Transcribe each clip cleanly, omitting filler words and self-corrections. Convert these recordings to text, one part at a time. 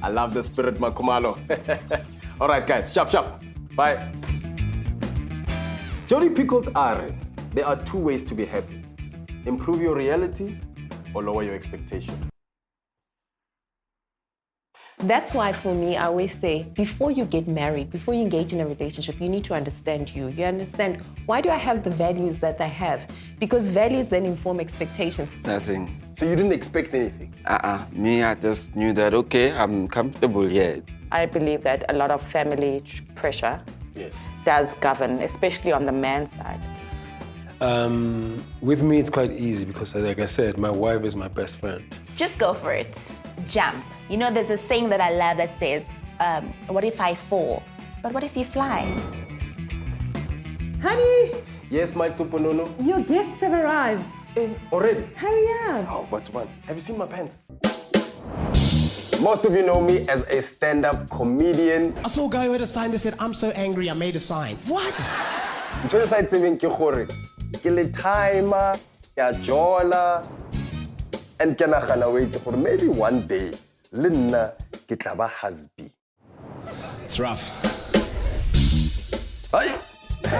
I love the spirit, Makumalo. All right, guys, sharp. Bye. Jody Pickled Are, there are two ways to be happy. Improve your reality or lower your expectation. That's why for me, I always say, before you get married, before you engage in a relationship, you need to understand you. You understand, why do I have the values that I have? Because values then inform expectations. Nothing. So you didn't expect anything? Me, I just knew that, okay, I'm comfortable here. I believe that a lot of family pressure does govern, especially on the man's side. With me, it's quite easy because, like I said, my wife is my best friend. Just go for it. Jump. You know, there's a saying that I love that says, what if I fall? But what if you fly? Honey, Yes, Mike Suponono. your guests have arrived. Already? Hurry up. Oh, what's one? Have you seen my pants? Most of you know me as a stand-up comedian. I saw a guy who had a sign that said, "I'm so angry, I made a sign." What? Ntho e sa e tsebeng ke gore ke le timer, ke a jola, and ke nagana o itse gore maybe one day le nna ke tla ba husby. It's rough. Hai,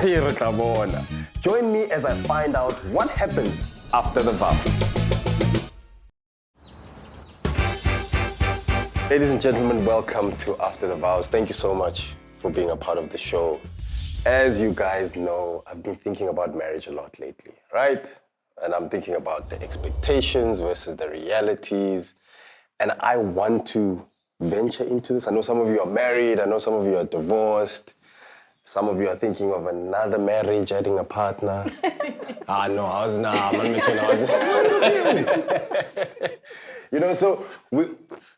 re tla bona. Join me as I find out what happens after the vows. Ladies and gentlemen, welcome to After the Vows. Thank you so much for being a part of the show. As you guys know, I've been thinking about marriage a lot lately, right? And I'm thinking about the expectations versus the realities. And I want to venture into this. I know some of you are married. I know some of you are divorced. Some of you are thinking of another marriage, adding a partner. No, I was You know, so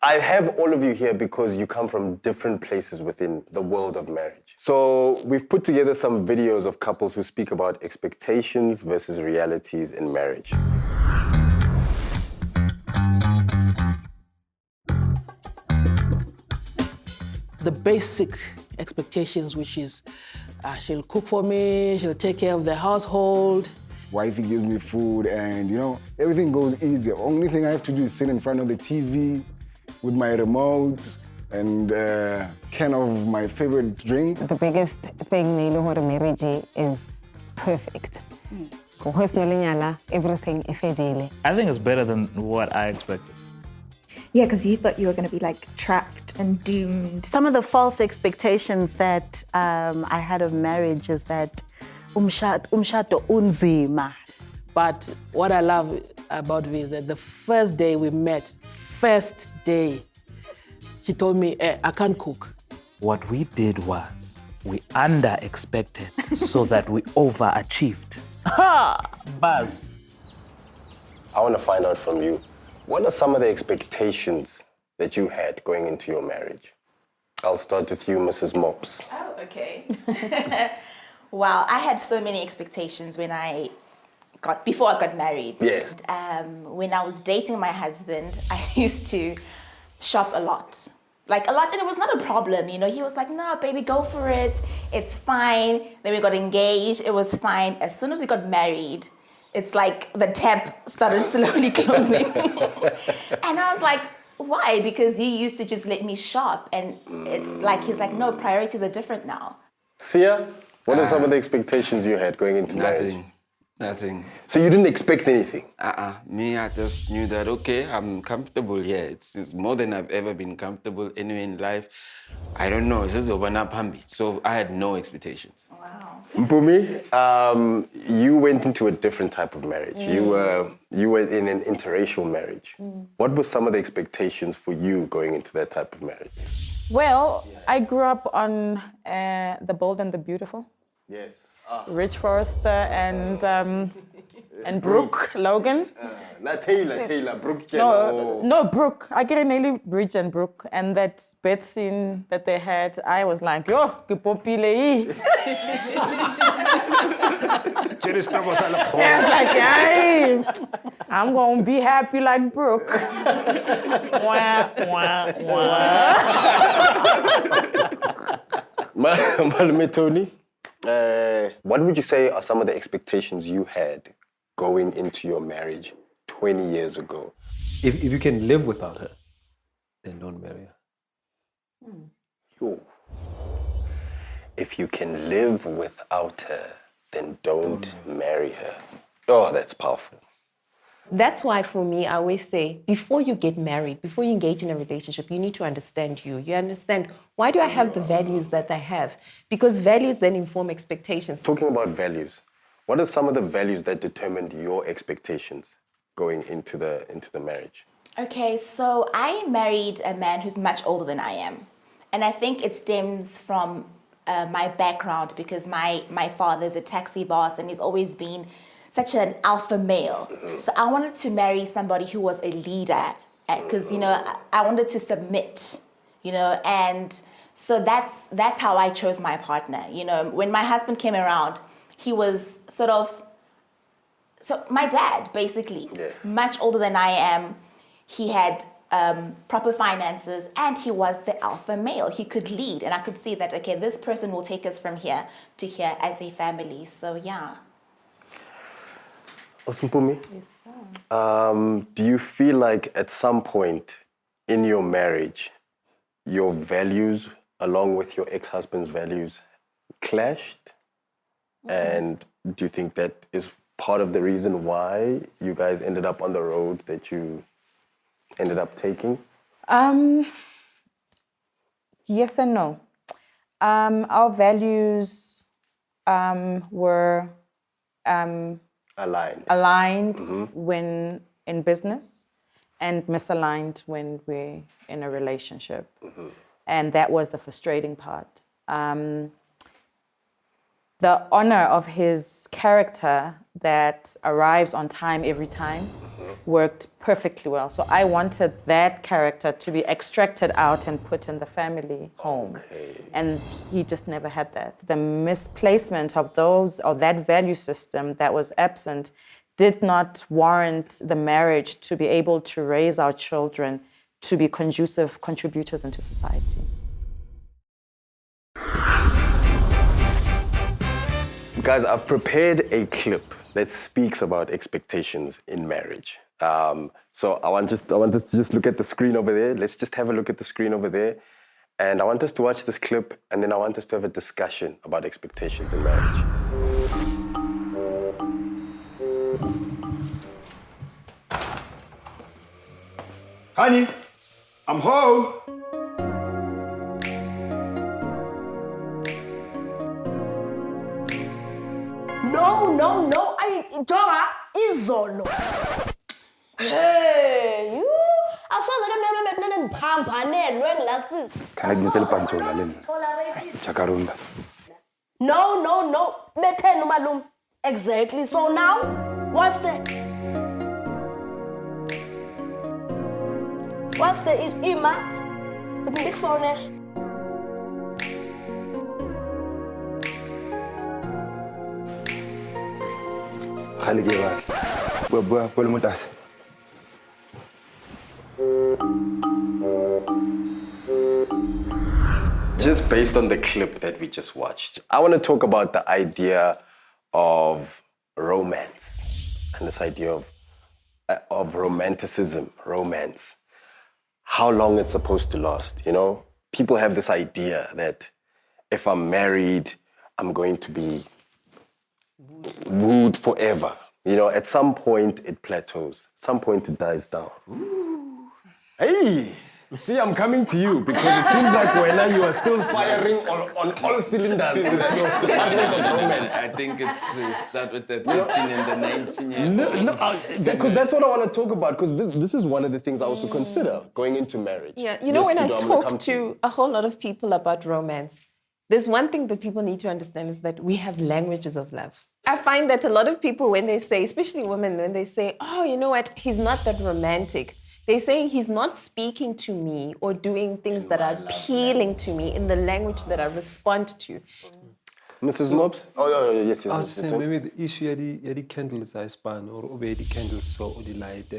I have all of you here because you come from different places within the world of marriage. So we've put together some videos of couples who speak about expectations versus realities in marriage. The basic expectations, which is she'll cook for me, she'll take care of the household. Wifey gives me food and, you know, everything goes easy. Only thing I have to do is sit in front of the TV with my remote and can of my favorite drink. The biggest thing in marriage is perfect. Everything is I think it's better than what I expected. Yeah, because you thought you were going to be like trapped and doomed. Some of the false expectations that I had of marriage is that umshado unzima. But what I love about V is that the first day we met, she told me, I can't cook. What we did was we under-expected so that we overachieved. Ha! Buzz. I want to find out from you, what are some of the expectations that you had going into your marriage? I'll start with you, Mrs. Mops. Oh, okay. Wow, I had so many expectations before I got married. Yes. When I was dating my husband, I used to shop a lot. Like a lot, and it was not a problem, you know. He was like, "No, baby, go for it. It's fine." Then we got engaged. It was fine. As soon as we got married, it's like the tap started slowly closing. And I was like, why? Because you used to just let me shop. And he's like, no, priorities are different now. Sia, what are some of the expectations you had going into marriage? Nothing. So you didn't expect anything? Me, I just knew that, okay, I'm comfortable here. It's more than I've ever been comfortable anywhere in life. I don't know, this is Pambi. So I had no expectations. Wow. Mpumi, you went into a different type of marriage. You were in an interracial marriage. What were some of the expectations for you going into that type of marriage? Well, I grew up on The Bold and the Beautiful. Yes. Rich Forrester and Brooke Logan. Not Taylor, Brooke. No, Brooke. I get nearly Bridge and Brooke. And that bed scene that they had, I was like, yo, que popile. I was like, hey, I'm going to be happy like Brooke. Wah, wah, wah. Malame Tony, what would you say are some of the expectations you had going into your marriage 20 years ago? If you can live without her, then don't marry her. Yo. If you can live without her, then don't marry her. Oh, that's powerful. That's why for me, I always say, before you get married, before you engage in a relationship, you need to understand you. You understand, why do I have the values that I have? Because values then inform expectations. Talking about values, what are some of the values that determined your expectations going into the marriage? Okay, so I married a man who's much older than I am. And I think it stems from my background because my father's a taxi boss and he's always been such an alpha male. So I wanted to marry somebody who was a leader because, you know, I wanted to submit, you know, and so that's how I chose my partner. You know, when my husband came around, he was sort of, so my dad, basically, much older than I am. He had proper finances and he was the alpha male. He could lead and I could see that, okay, this person will take us from here to here as a family. So, yeah. Osumpumi, do you feel like at some point in your marriage, your values along with your ex-husband's values clashed? And do you think that is part of the reason why you guys ended up on the road that you ended up taking? Yes and no. Our values were aligned when in business and misaligned when we're in a relationship. And that was the frustrating part. The honor of his character that arrives on time every time worked perfectly well. So I wanted that character to be extracted out and put in the family home. And he just never had that. The misplacement of that value system that was absent did not warrant the marriage to be able to raise our children to be conducive contributors into society. Guys, I've prepared a clip that speaks about expectations in marriage. So I want us to just look at the screen over there. Let's just have a look at the screen over there. And I want us to watch this clip, and then I want us to have a discussion about expectations in marriage. Honey, I'm home. No, Jonga, izolo. Hey, you. Asoze ke neme betnene ndiphambanelwe nglasses. Kana ngitse lipanzola lena. Chakarunda. No. Betheni umalume. Exactly. So now, what's the ima? The big phone. Just based on the clip that we just watched, I want to talk about the idea of romance and this idea of romanticism, romance. How long it's supposed to last, you know? People have this idea that if I'm married, I'm going to be wooed forever. You know, at some point it plateaus. At some point it dies down. Ooh. Hey, see, I'm coming to you because it seems like when you are still firing on all cylinders in the department of romance. I think it's start with the 13 and the 19 year. No, because that's what I want to talk about, because this is one of the things I also consider going into marriage. Yeah, you know, when I talk to a whole lot of people about romance, there's one thing that people need to understand is that we have languages of love. I find that a lot of people, when they say, especially women, when they say, oh, you know what, he's not that romantic, they're saying he's not speaking to me or doing things that are appealing to me in the language that I respond to. Mrs. Mobs? Oh, yes. I was saying maybe the issue the candles I span or obey the candles so the light.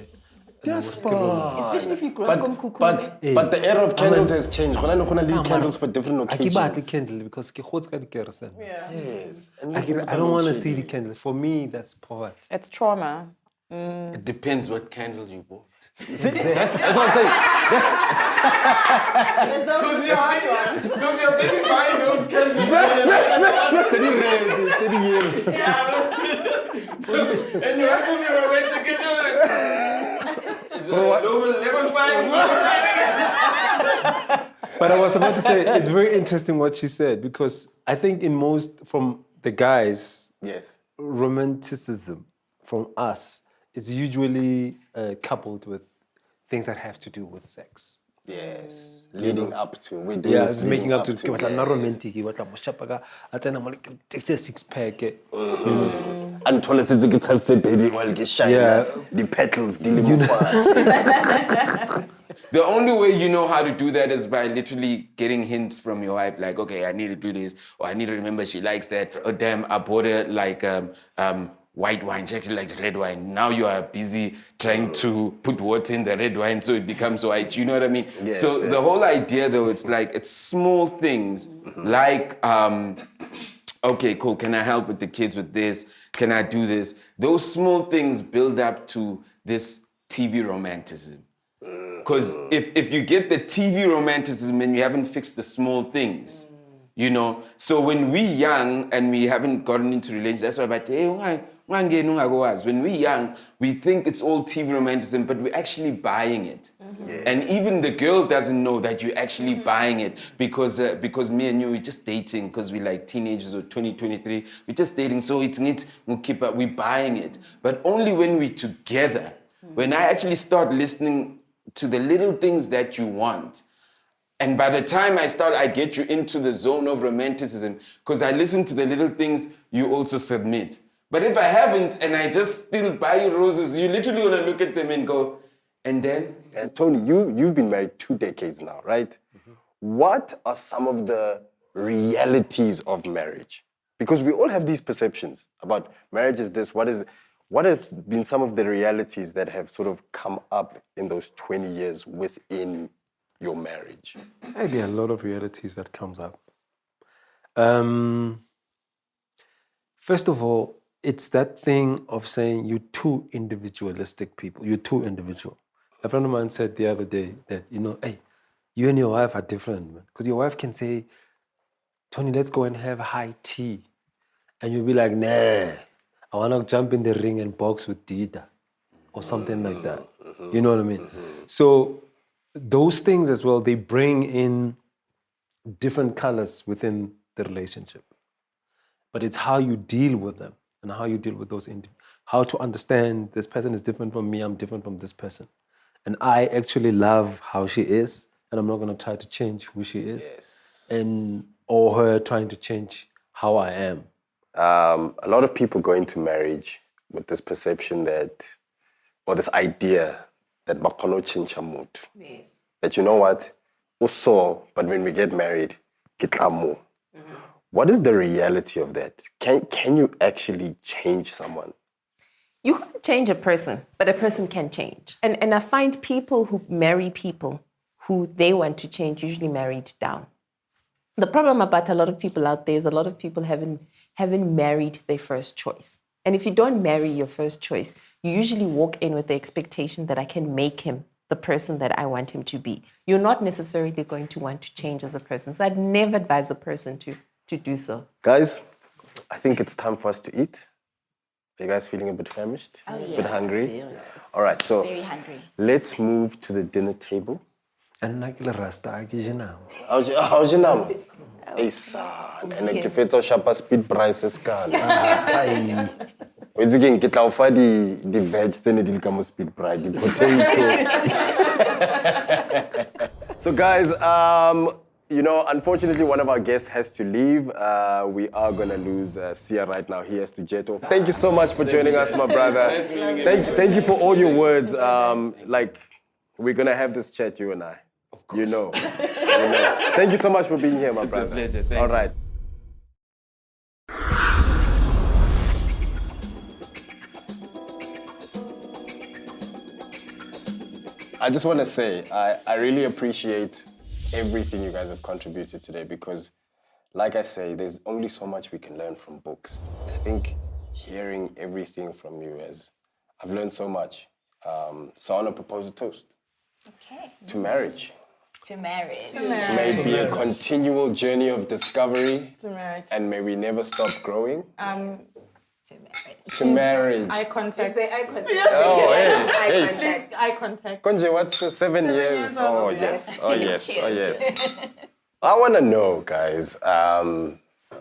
Especially if you grow up on Kukuni. But the era of candles has changed. I need candles for different occasions. I keep the candle because yes. I don't want to see the candles. For me, that's poverty. It's trauma. It depends what candles you bought. See, that's what I'm saying. Because you're busy buying those candles. And you have to be romantic into it. Is it level 5? But I was about to say, it's very interesting what she said, because I think from the guys, yes, romanticism from us is usually coupled with things that have to do with sex. Yes, leading up to. We do it's making up to. I'm not romantic. I tell them take a six pack. And tell us it's a baby oil get shine. The petals dealing with fast. The only way you know how to do that is by literally getting hints from your wife, like, okay, I need to do this, or I need to remember she likes that. Oh, damn, I bought her like white wine. She actually likes red wine. Now you are busy trying to put water in the red wine so it becomes white. You know what I mean? Yes, so yes. the whole idea, though, it's small things like, okay, cool, can I help with the kids with this? Can I do this? Those small things build up to this TV romanticism. Because if you get the TV romanticism and you haven't fixed the small things, you know. So when we're young and we haven't gotten into relations, that's why about when we're young, we think it's all TV romanticism, but we're actually buying it. Yes. And even the girl doesn't know that you're actually buying it because me and you, we're just dating because we're like teenagers or 23, we're just dating. So we'll keep up, we're buying it. But only when we're together, when I actually start listening to the little things that you want. And by the time I get you into the zone of romanticism, because I listen to the little things, you also submit. But if I haven't and I just still buy you roses, you literally want to look at them and go, and then? And Tony, you've been married 2 decades now, right? What are some of the realities of marriage? Because we all have these perceptions about marriage is this, what has been some of the realities that have sort of come up in those 20 years within your marriage? There are a lot of realities that comes up. First of all, it's that thing of saying you're two individualistic people. You're too individual. A friend of mine said the other day that, hey, you and your wife are different, man. Because your wife can say, Tony, let's go and have high tea. And you'll be like, nah, I want to jump in the ring and box with Dita or something like that. You know what I mean? So those things as well, they bring in different colors within the relationship. But it's how you deal with them and how you deal with those, how to understand this person is different from me, I'm different from this person. And I actually love how she is, and I'm not going to try to change who she is. Yes. Or her trying to change how I am. A lot of people go into marriage with this perception or this idea that bakhono chincha muthu. Yes. That you know what, but when we get married, kitlamu. What is the reality of that? Can you actually change someone? You can't change a person, but a person can change. And I find people who marry people who they want to change usually married down. The problem about a lot of people out there is a lot of people haven't married their first choice. And if you don't marry your first choice, you usually walk in with the expectation that I can make him the person that I want him to be. You're not necessarily going to want to change as a person. So I'd never advise a person to do so. Guys, I think it's time for us to eat. Are you guys feeling a bit famished? Oh, yes. A bit hungry? Yes. All right, so Very hungry. Let's move to the dinner table. And like the rasta, how's your name? Hey, son, and I give it a sharp speed prices. Once again, get out for the veg, then it will come speed price, the potato. So, guys, unfortunately, one of our guests has to leave. We are going to lose Sia right now. He has to jet off. Thank you so much for joining us, my brother. Nice meeting you. Thank you for all your words. We're going to have this chat, you and I. Of course. You know. Thank you so much for being here, my brother. It's a pleasure. Thank all you. right. I just want to say, I really appreciate everything you guys have contributed today because, like I say, there's only so much we can learn from books. I think hearing everything from you has I've learned so much. So I want to propose a toast Okay. to marriage. To marriage. May it be a continual journey of discovery. To marriage. And may we never stop growing. To marriage. To marriage. Eye contact. eye contact. Oh, hey. Eye contact. Konje, what's the 7 years? Oh, yes. Oh, yes. Oh, Cheers. yes. I want to know, guys,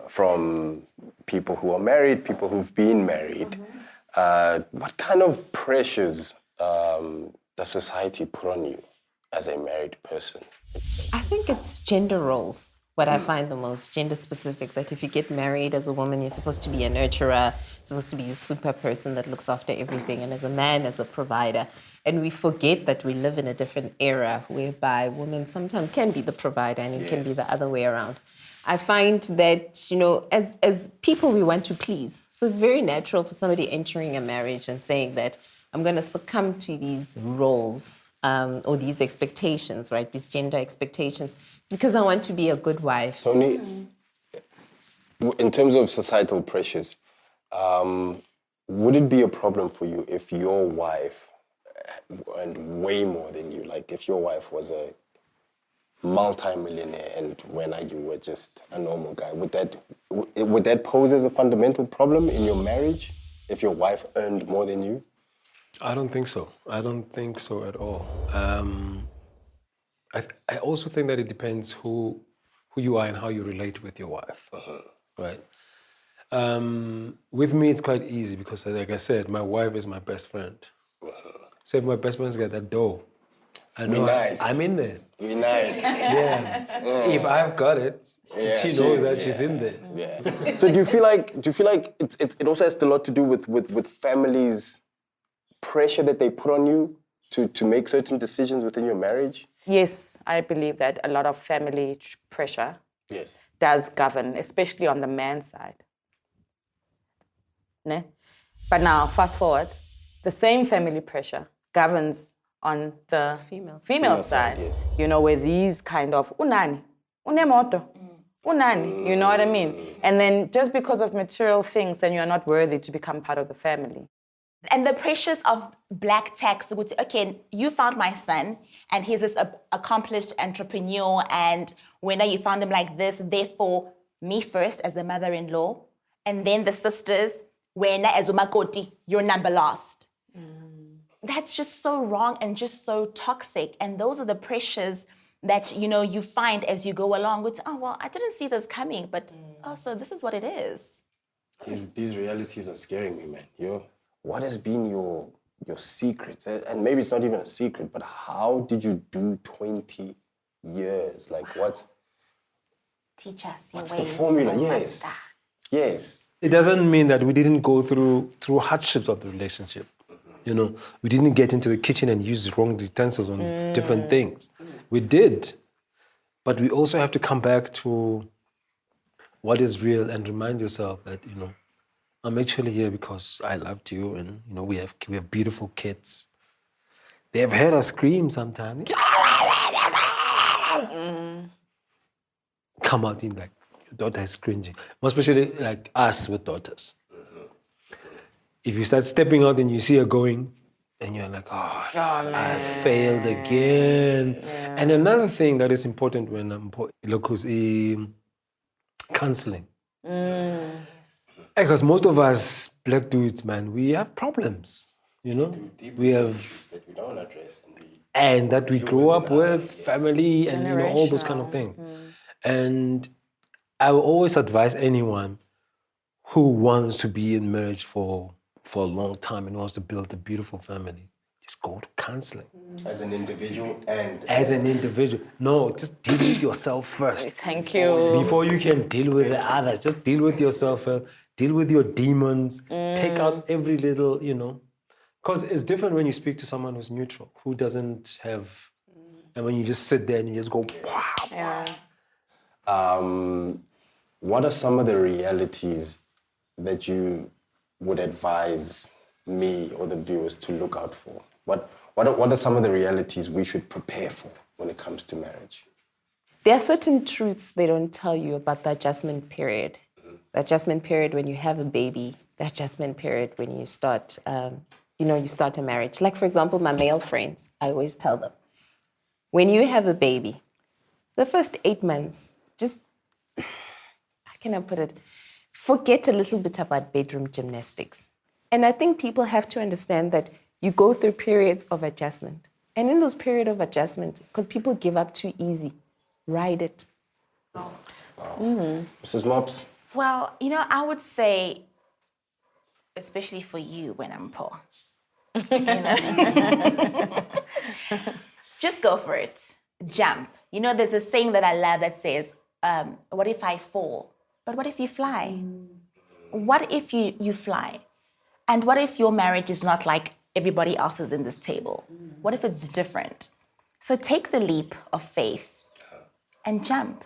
from people who are married, people who've been married, what kind of pressures does society put on you as a married person? I think it's gender roles. What I find the most gender specific, that if you get married as a woman, you're supposed to be a nurturer, supposed to be a super person that looks after everything, and as a man, as a provider. And we forget that we live in a different era whereby women sometimes can be the provider and it can be the other way around. I find that, you know, as people, we want to please. So it's very natural for somebody entering a marriage and saying that I'm going to succumb to these roles or these expectations, right? These gender expectations, because I want to be a good wife. Tony, in terms of societal pressures, would it be a problem for you if your wife earned way more than you? Like if your wife was a multi-millionaire and when you were just a normal guy, would that pose as a fundamental problem in your marriage if your wife earned more than you? I don't think so. I don't think so at all. I also think that it depends who you are and how you relate with your wife, right? With me, it's quite easy because, like I said, my wife is my best friend. So if my best friend's got that dough, I know I'm in there. Be nice. Yeah. If I've got it, she knows that she's in there. Yeah. So do you feel like it also has a lot to do with families' pressure that they put on you to make certain decisions within your marriage? Yes, I believe that a lot of family pressure does govern, especially on the man's side. Ne? But now, fast forward, the same family pressure governs on the female side. Yes. You know, where these kind of, unani, unemoto, unani, you know what I mean? And then just because of material things, then you're not worthy to become part of the family. And the pressures of black tax would say, okay, you found my son and he's this accomplished entrepreneur and when you found him like this, therefore me first as the mother-in-law and then the sisters, when as umakoti, your number last. That's just so wrong and just so toxic. And those are the pressures that, you know, you find as you go along with, oh, well, I didn't see this coming, but so this is what it is. These realities are scaring me, man. What has been your secret? And maybe it's not even a secret, but how did you do 20 years? Like what? Teach us your What's ways. the formula? Yes. Yes. It doesn't mean that we didn't go through hardships of the relationship. You know, we didn't get into the kitchen and use the wrong utensils on different things. We did. But we also have to come back to what is real and remind yourself that, you know, I'm actually here because I loved you and, you know, we have beautiful kids. They have heard us scream sometimes. Come out in like, your daughter is cringing. More especially like us with daughters. If you start stepping out and you see her going, and you're like, I failed again. Yeah. And another thing that is important when I'm counseling. Because most of us black dudes, man, we have problems, you know? We have that we don't address and that we grew up with, family, and you know, all those kind of things. And I will always advise anyone who wants to be in marriage for a long time and wants to build a beautiful family, just go to counseling. As an individual and... As an individual. No, just deal with yourself first. Thank you. Before you can deal with the others, just deal with yourself first. Deal with your demons. Take out every little, you know. Because it's different when you speak to someone who's neutral, who doesn't have... And when you just sit there and you just go... Yeah. What are some of the realities that you would advise me or the viewers to look out for? What are some of the realities we should prepare for when it comes to marriage? There are certain truths they don't tell you about the adjustment period. The adjustment period when you have a baby, the adjustment period when you start you start a marriage. Like, for example, my male friends, I always tell them, when you have a baby, the first 8 months, just, how can I put it? Forget a little bit about bedroom gymnastics. And I think people have to understand that you go through periods of adjustment. And in those periods of adjustment, because people give up too easy, ride it. Mrs. Mops? Well, I would say, especially for you when I'm poor, just go for it. Jump. There's a saying that I love that says, what if I fall? But what if you fly? What if you fly? And what if your marriage is not like everybody else's in this table? What if it's different? So take the leap of faith and jump.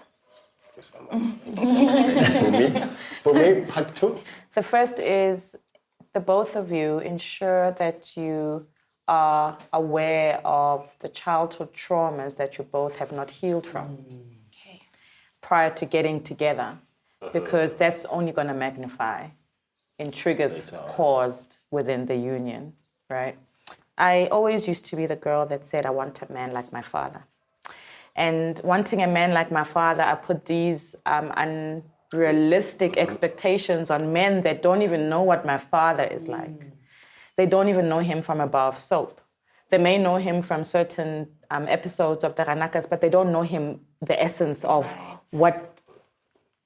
For me, part 2? The first is the both of you ensure that you are aware of the childhood traumas that you both have not healed from prior to getting together, because that's only going to magnify in triggers caused within the union, right? I always used to be the girl that said, I want a man like my father. And wanting a man like my father, I put these unrealistic expectations on men that don't even know what my father is like. They don't even know him from a bar of soap. They may know him from certain episodes of the Ranakas, but they don't know him, the essence of what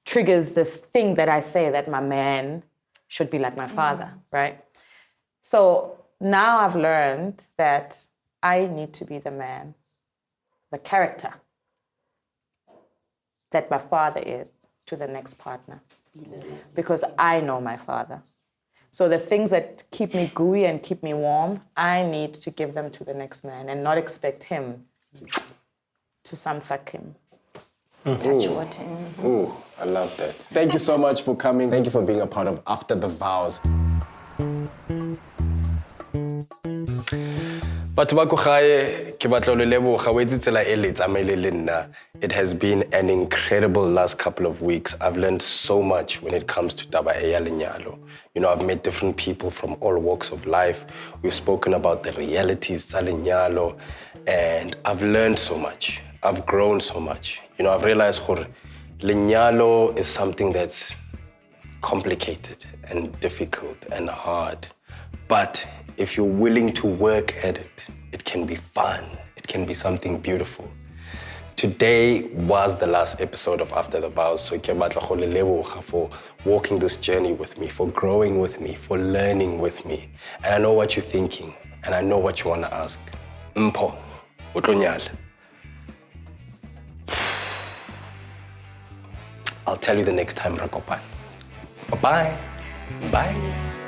triggers this thing that I say that my man should be like my father, right? So now I've learned that I need to be the man, the character that my father is to the next partner, because I know my father. So the things that keep me gooey and keep me warm, I need to give them to the next man and not expect him to samthak him. Touch wood. Ooh, I love that. Thank you so much for coming. Thank you for being a part of After the Vows. It has been an incredible last couple of weeks. I've learned so much when it comes to Taba Eya Lenyalo. I've met different people from all walks of life. We've spoken about the realities of Lenyalo, and I've learned so much. I've grown so much. I've realized that Lenyalo is something that's complicated and difficult and hard. But if you're willing to work at it, it can be fun. It can be something beautiful. Today was the last episode of After the Vows, so ke batla go le leboga for walking this journey with me, for growing with me, for learning with me. And I know what you're thinking, and I know what you want to ask. Mpho, o tlo nyala? I'll tell you the next time, Rakopan. Bye-bye. Bye.